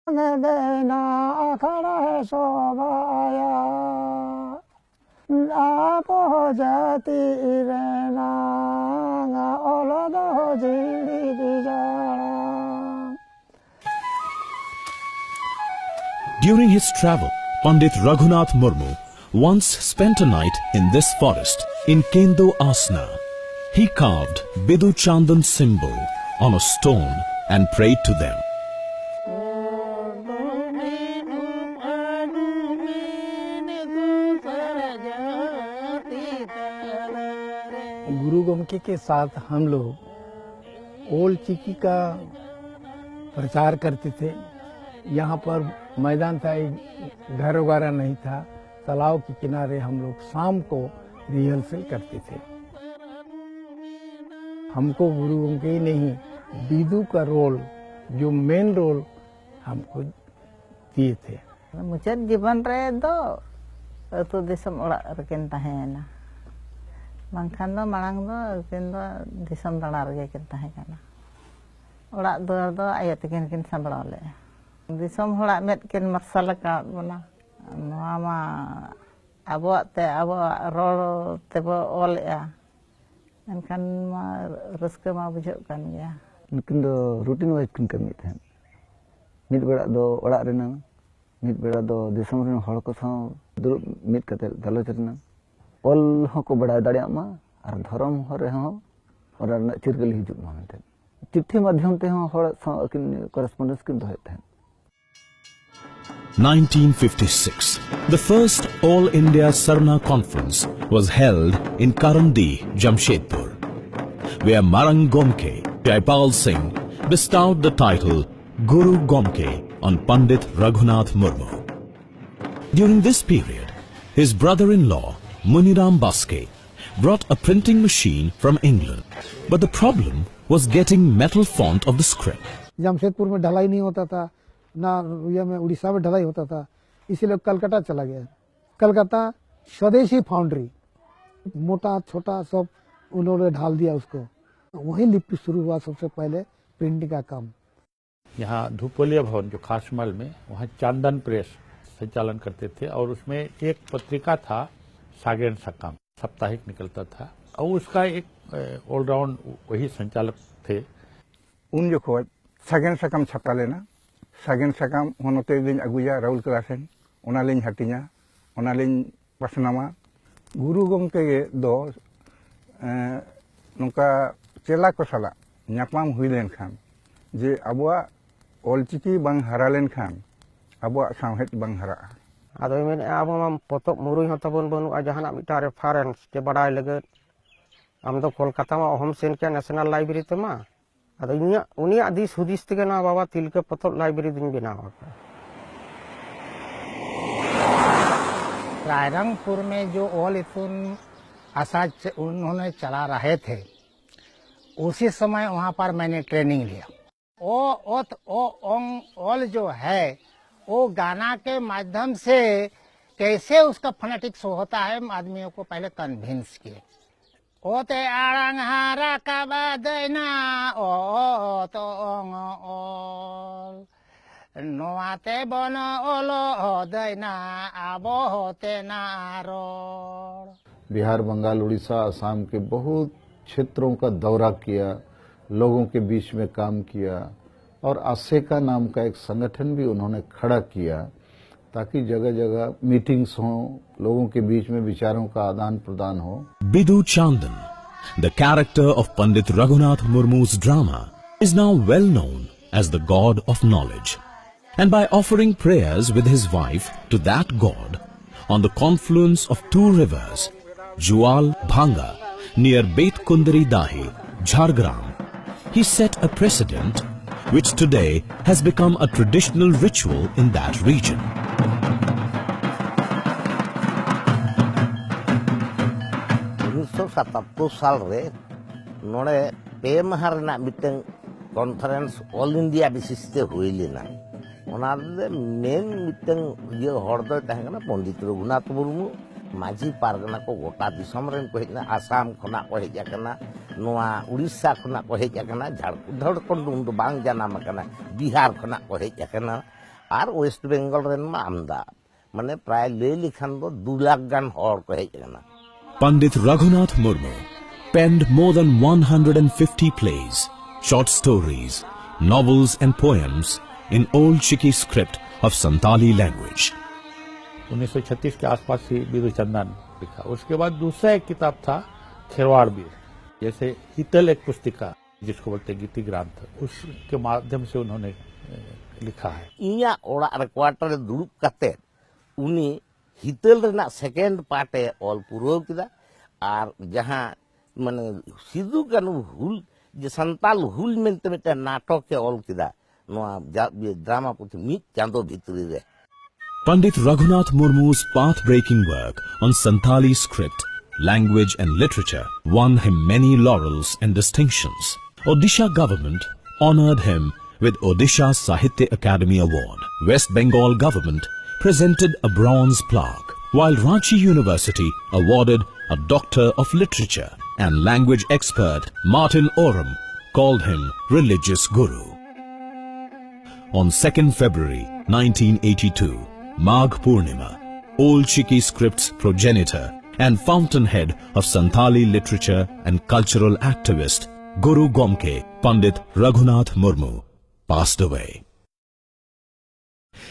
देना अखड़ा है शोभाया आप हो जाती रहना ओलो दो जीड़ी बिजाड़ा। During his travel, Pandit Raghunath Murmu once spent a night in this forest in Kendo Asna. He carved Bidu Chandan symbol on a stone and prayed to them. गुरु गोमके के साथ हम लोग ओल्ड चिकी का प्रचार करते थे। यहाँ पर मैदान था, घर वगैरह नहीं था, तालाब के किनारे हम लोग शाम को रिहर्सल करते थे। हमको गुरु गोमके ही नहीं, बिदु का रोल, जो मेन रोल हमको दिए थे। मुझे जीवन रे दो तो दिसम ओड़ा रकिन तहेना बांखान दो मांग दो किन दो दिसम दड़ा रगे किन तहेना ओड़ा दो आयो तकिन किन संबड़ा ले दिसम होड़ा मेट किन मरसल का बना नोमा अबो रोल तेबो ओलेआ एनखान मा रस्के मा बुझो कान गया। उनकिन दो रूटीन वाइज किन कमी थे। मिड बेड़ा दो ओड़ा रेना, मिड बेड़ा दो दिसम रेन हड़ को साव दुरुब मिड कते गलोच रेना ओल हको बड़ा दाड़िया मा और धर्म हरे हो और चिरगल हिजुग मा मेते चिट्ठी माध्यम ते हो हड़ साव किन कॉरेस्पोंडेंस किन दोहे थे। 1956, the first All India Sarna Conference was held in Karandi, Jamshedpur, where Marang Gomke, Jaipal Singh, bestowed the title Guru Gomke on Pandit Raghunath Murmu. During this period, his brother-in-law, Muniram Baske, brought a printing machine from England, but the problem was getting metal font of the script. Jamshedpur में ढलाई नहीं होता था, ना ये में उड़ीसा में ढलाई होता था, इसीलिए कलकत्ता चला गया। कलकत्ता स्वदेशी फाउंड्री, मोटा छोटा सब उन्होंने ढाल दिया उसको, वही लिपि शुरू हुआ सबसे पहले प्रिंटिंग का काम। यहाँ धूपोलिया भवन जो खासमल में, वहाँ चांदन प्रेस संचालन करते थे और उसमें एक पत्रिका था सागेन सकम, साप्ताहिक निकलता था और उसका एक ऑलराउंड वही संचालक थे। उन जो खोज सागेन सकम छपा लेना, सागेन सकम होनोते दिन अगुया राहुल क्लासेन ओनालिन हटिया ओनालिन पसनामा। गुरु गोमके दो नोका चेला को सला न्यापाम हुई लेन खान जे अबुआ ओलचिकी बांग हरा लेन खान अबुआ सावहेद बांग हरा। आदो में अब हम पोतब मुरुई हतबन बनु जहाना मिटा रेफरेंस के बड़ाई लगे हम तो कोलकाता में होम सेन के नेशनल लाइब्रेरी ते मा आदो उनिया दिस हुदिस ते ना बाबा तिलके पोतब लाइब्रेरी दिन बनावा। रायरंगपुर में जो ऑल इथुन आशा उन्होंने चला रहे थे, उसी समय वहाँ पर मैंने ट्रेनिंग लिया। ऑल जो है वो गाना के माध्यम से कैसे उसका फोनेटिक्स होता है आदमियों को पहले कन्विंस किए। ओते आरंग हारा का बदना ओ तो ओल नोआते बन ओलो दैना आबो होते नारो। बिहार, बंगाल, उड़ीसा, असम के बहुत क्षेत्रों का दौरा किया, लोगों के बीच में काम किया और आसेका नाम का एक संगठन भी उन्होंने खड़ा किया ताकि जगह जगह मीटिंग्स हों, लोगों के बीच में विचारों का आदान प्रदान हो। Bidu Chandan, the character of Pandit Raghunath Murmu's drama, is now well known as the god of knowledge. And by offering prayers with his wife to that god on the confluence of two rivers, Jual Bhanga, near Beit Kundari Dahi, Jhargram, he set a precedent which today has become a traditional ritual in that region. साल रे नोड़े पे माह रेना मिटन conference all India basis हुई लेना main mitten ये हड़ दो तहना पंडित रघुनाथ मुर्मू माझी पारगना को गोटा दिसम रेन को हेजना, आसाम खना को हेजना, नोआ उड़ीसा खना को हेजना, झारखंड उन बांग जानाम बिहार खना को हेजना और वेस्ट बेंगल रेन मा आमदा माने प्राय ले लिखान दो 2 लाख गान हर को हेज कना। Pandit Raghunath Murmu penned more than 150 plays, short stories, novels and poems in Old Chiki script of Santali language. 1936 के आसपास ही बीरू चंदन लिखा। उसके बाद दूसरा एक किताब था खेरवाड़ बीर, जैसे हितल एक पुस्तिका जिसको बोलते गीति ग्रंथ, उसके माध्यम से उन्होंने लिखा है। इया ओड़ा रे क्वार्टर दुड़ुब कते उनी हितल रेना सेकेंड पार्ट ए ऑल पूरा किदा और जहां माने सिद्धू कानू हुल जे संताल हुल मेनते मेटे नाटक के ऑल किदा नोआ ड्रामा पुथि मिट चांदो भितरी रे। Pandit Raghunath Murmu's path-breaking work on Santali script, language and literature won him many laurels and distinctions. Odisha government honored him with Odisha Sahitya Academy Award. West Bengal government presented a bronze plaque, while Ranchi University awarded a Doctor of Literature, and language expert Martin Oram called him religious guru. On 2nd February 1982, Magh Purnima, Old Chiki script's progenitor and fountainhead of Santali literature and cultural activist Guru Gomke Pandit Raghunath Murmu passed away.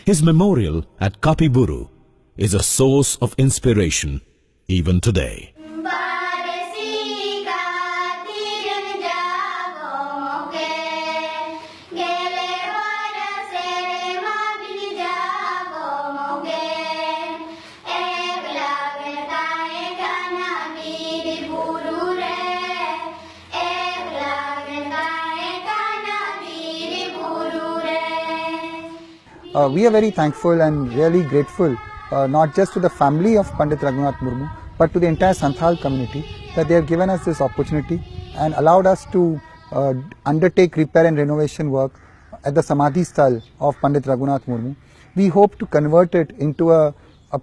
His memorial at Kapiburu is a source of inspiration even today. We are very thankful and really grateful not just to the family of Pandit Raghunath Murmu but to the entire Santhal community that they have given us this opportunity and allowed us to undertake repair and renovation work at the Samadhi Sthal of Pandit Raghunath Murmu. We hope to convert it into a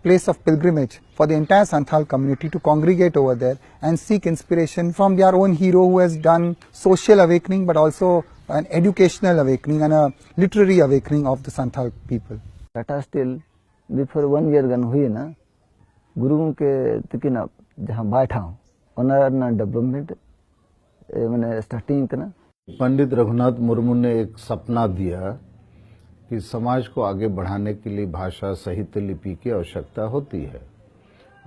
place of pilgrimage for the entire Santhal community to congregate over there and seek inspiration from their own hero who has done social awakening but also an educational awakening and a literary awakening of the Santhal people. Tata Steel before 1 year gan hui na guru ke tikina jahan baitha onar na development mane starting kana. Pandit Raghunath Murmu ने एक सपना दिया कि समाज को आगे बढ़ाने के लिए भाषा साहित्य लिपि की आवश्यकता होती है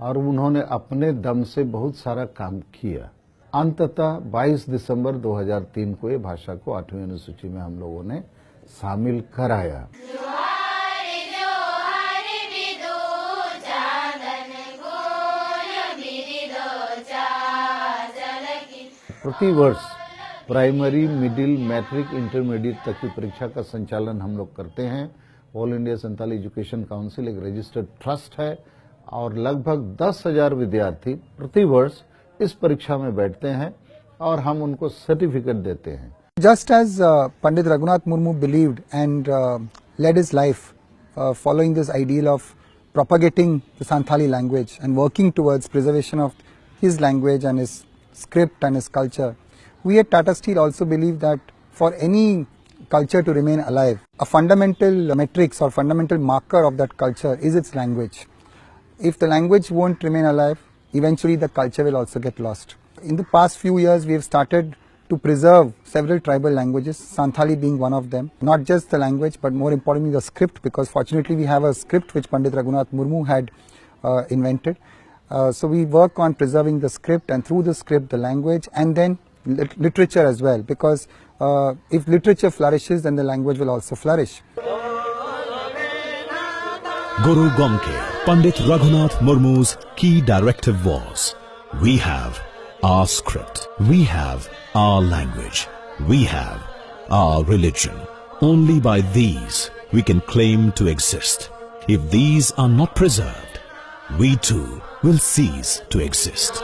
और उन्होंने अपने दम से बहुत सारा काम किया। अंततः 22 दिसंबर 2003 को ये भाषा को 8वीं अनुसूची में हम लोगों ने शामिल कराया। प्रति वर्ष प्राइमरी, मिडिल, मैट्रिक, इंटरमीडिएट तक की परीक्षा का संचालन हम लोग करते हैं। All India Santal education council एक रजिस्टर्ड ट्रस्ट है और लगभग 10,000 विद्यार्थी प्रति वर्ष इस परीक्षा में बैठते हैं और हम उनको सर्टिफिकेट देते हैं। Just as Pandit Raghunath Murmu believed and led his life following this ideal of propagating the Santhali language and working towards preservation of his language and his script and his culture, we at Tata Steel also believe that for any culture to remain alive, a fundamental matrix or fundamental marker of that culture is its language. If the language won't remain alive, eventually the culture will also get lost. In the past few years, we have started to preserve several tribal languages, Santhali being one of them. Not just the language, but more importantly the script, because fortunately we have a script which Pandit Raghunath Murmu had invented. So we work on preserving the script, and through the script the language, and then literature as well, because if literature flourishes, then the language will also flourish. Guru Gomke Pandit Raghunath Murmu's key directive was, we have our script, we have our language, we have our religion. Only by these we can claim to exist. If these are not preserved, we too will cease to exist.